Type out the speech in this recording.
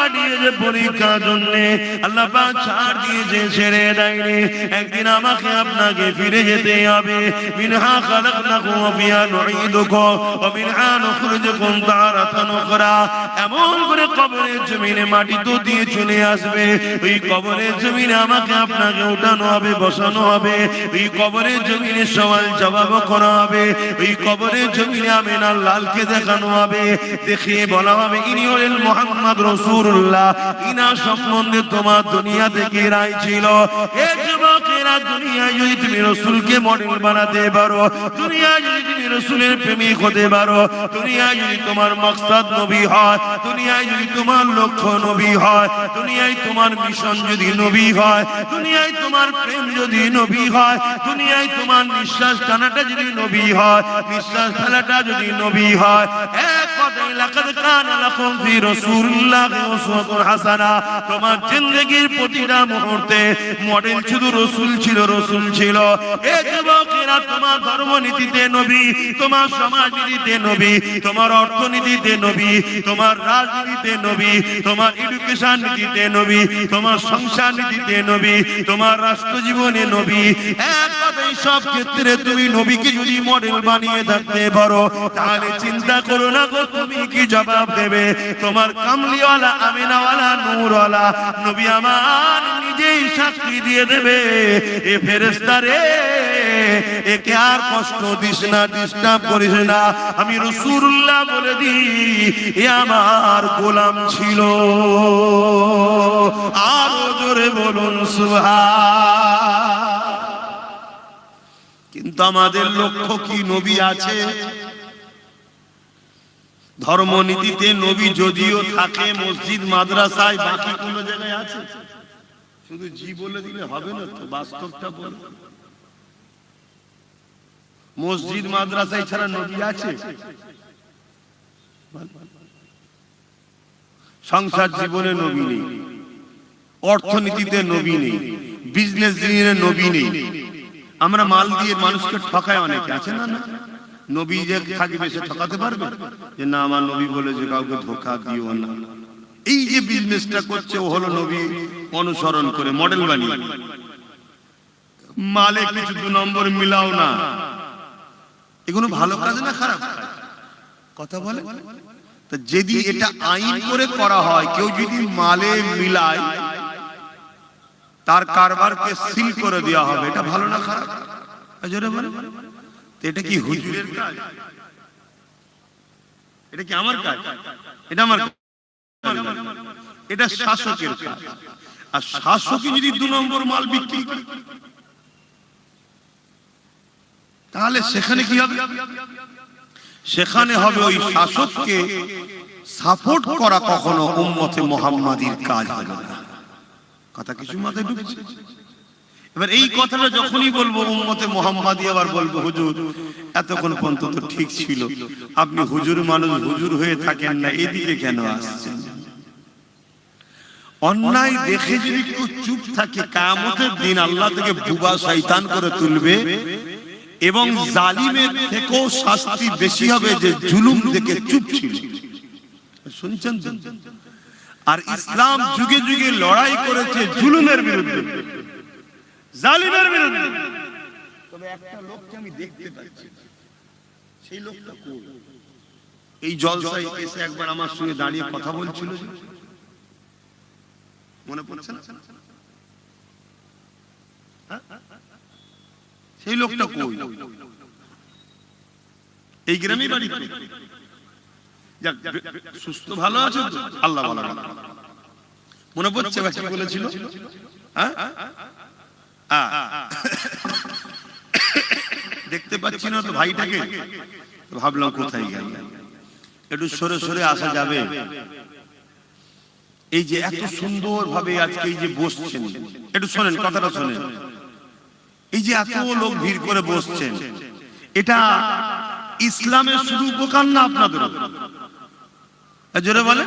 পাঠিয়েছে পরীক্ষার জন্য। আল্লাহ পাক ছাড় দিয়েছে, ছেড়ে দেয়নি। একদিন আমাকে আপনাকে ফিরে যেতে হবে। মিনহা খালাকনাকুম ওয়া ফিহা নুঈদুকুম ওয়া মিনহা নুখরিজুকুম তারাতান উখরা। এমন করে কবরের জমিনে মাটি তো দিয়ে চলে আসবে। ওই কবরের জমিনে আমাকে আপনাকে উঠানো হবে, বসানো হবে। ওই কবরের জমিনে সওয়াল জবাব করা হবে। ওই কবরের জমিনে আমিনার লালকে দেখানো হবে, দেখিয়ে বলা হবে ইনি হলেন মুহাম্মদ রাসূলুল্লাহ। ইনার সম্বন্ধে তোমার দুনিয়া থেকে রায় ছিল। এ যুবকেরা, দুনিয়ায় যদি তুমি রাসূলকে মডেল বানাতে পারো, দুনিয়ায় যদি তুমি রাসূলের প্রেমিক হতে পারো, দুনিয়ায় যদি তোমার মাকসাদ নবী হয়, দুনিয়ায় যদি তোমার লক্ষ্য নবী হয়, দুনিয়ায় তোমার মিশন যদি নবী হয়, দুনিয়ায় তোমার প্রেম যদি নবী হয়, দুনিয়ায় তোমার নিঃশ্বাস টানাটা যদি নবী হয়, নিঃশ্বাস ফেলাটা যদি নবী হয়, এক কথায় লাকাদ কানা লাকুম ফি রাসূলিল্লাহি উসওয়াতুন হাসানাহ। তোমার জিন্দেগীর প্রতিটা মুহূর্তে মডেল শুধু রাসূল ছিল, রাসূল ছিল। এ যুবকেরা, তোমার ধর্মনীতিতে নবী, তোমার সমাজনীতিতে নবী, তোমার অর্থনীতিতে নবী, তোমার রাজনীতিতে নবী, তোমার এডুকেশন নীতিতে নবী, তোমার সংসার নীতিতে নবী, তোমার রাষ্ট্র জীবনে নবী। এক কথায় সব ক্ষেত্রে তুমি নবীকে যদি মডেল বানিয়ে থাকতে পারো, তাহলে চিন্তা করো না গো, তুমি কি জবাব দেবে। তোমার কামলিওয়ালা, আমিনাওয়ালা, নূরওয়ালা নবী আমার নিজেই সাক্ষী দিয়ে দেবে, এ ফেরেশতা রে, একে আর কষ্ট দিস না, ডিস্টার্ব করিস না। আমি রাসূলুল্লাহ বলে দিই, এ আমার গোলাম ছিল। আরো জোরে বলুন সুবহান। কিন্তু আমাদের লক্ষ্য কি? নবী আছে, ধর্মনীতিতে নবী যদিও থাকে মসজিদ মাদ্রাসায়, বাকি কোন জায়গায় আছে? শুধু জি বলে দিলে হবে না তো, বাস্তবটা বল। মসজিদ মাদ্রাসায় ছাড়া নবী আছে? সংসার জীবনে নবী নেই, অর্থনীতিতে নবী নেই, বিজনেস জীবনে নবী নেই। আমরা মাল দিয়ে মানুষকে ঠকায় অনেকে, আছে না? না, নবী যে থাকবে সে ঠকাতে পারবে? যে না, আমার নবী বলে যে কাউকে ধোঁকা দিও না। এই যে বিজনেসটা করছে, ও হলো নবী অনুসরণ করে মডেল বানিয়ে। মালে কিছু 2 নম্বর মিলাও না, এগুলো ভালো কাজ না খারাপ কথা বলে? তো যদি এটা আইন করে করা হয়, কেউ যদি মালে মিলায়, তার কারবারকে সিল করে দেওয়া হবে, এটা ভালো না খারাপ? জোরে বলে। এটা কি হুজুরের কাজ? এটা কি আমার কাজ? এটা আমার কাজ? এটা শাসকের কাজ। আর শাসকই যদি 2 নম্বর মাল বিক্রি করে, তাহলে সেখানে কি হবে? সেখানে হবে ওই শাসককে সাপোর্ট করা কখনো উম্মতে মুহাম্মাদির কাজ হবে না। কথা কিছু মাথায় ঢুকছে? এবার এই কথাটা যখনই বলবো উম্মতে মুহাম্মাদি, আবার বলবো হুজুর এতক্ষণ পর্যন্ত তো ঠিক ছিল, আপনি হুজুর মানুষ, হুজুর হয়ে থাকেন না, এদিকে কেন আসছেন? অন্যায় দেখে যদি কেউ চুপ থাকে, কিয়ামতের দিন আল্লাহ থেকে বুবা শয়তান করে তুলবে, এবং জালিমের থেকেও শাস্তি বেশি হবে যে জুলুম দেখে চুপ ছিল। শুনছেন? আর ইসলাম যুগে যুগে লড়াই করেছে জুলুমের বিরুদ্ধে, জালিমের বিরুদ্ধে। তবে একটা লোককে আমি দেখতে পাচ্ছি, সেই লোকটা কই? এই জলসায় এসে একবার আমার সঙ্গে দাঁড়িয়ে কথা বলছিল, মনে পড়ছে না? সেই লোকটা কই? এই গ্রামেই বাড়ি। যাক, সুস্থ ভালো আছে তো? আল্লাহ ভালো রাখে। মনে পড়ছে কি বলেছিল? দেখতে পাচ্ছি না তো ভাইটাকে, ভাবলাম কোথায় গেল, একটু সরে সরে আসা যাবে। এই যে এত সুন্দর ভাবে আজকে এই যে বসছেন, একটু শোনেন, কথাটা শোনেন। এই যে এত লোক ভিড় করে বসছেন, এটা ইসলামের শুধু উপকার না আপনাদের? জোরে বলে।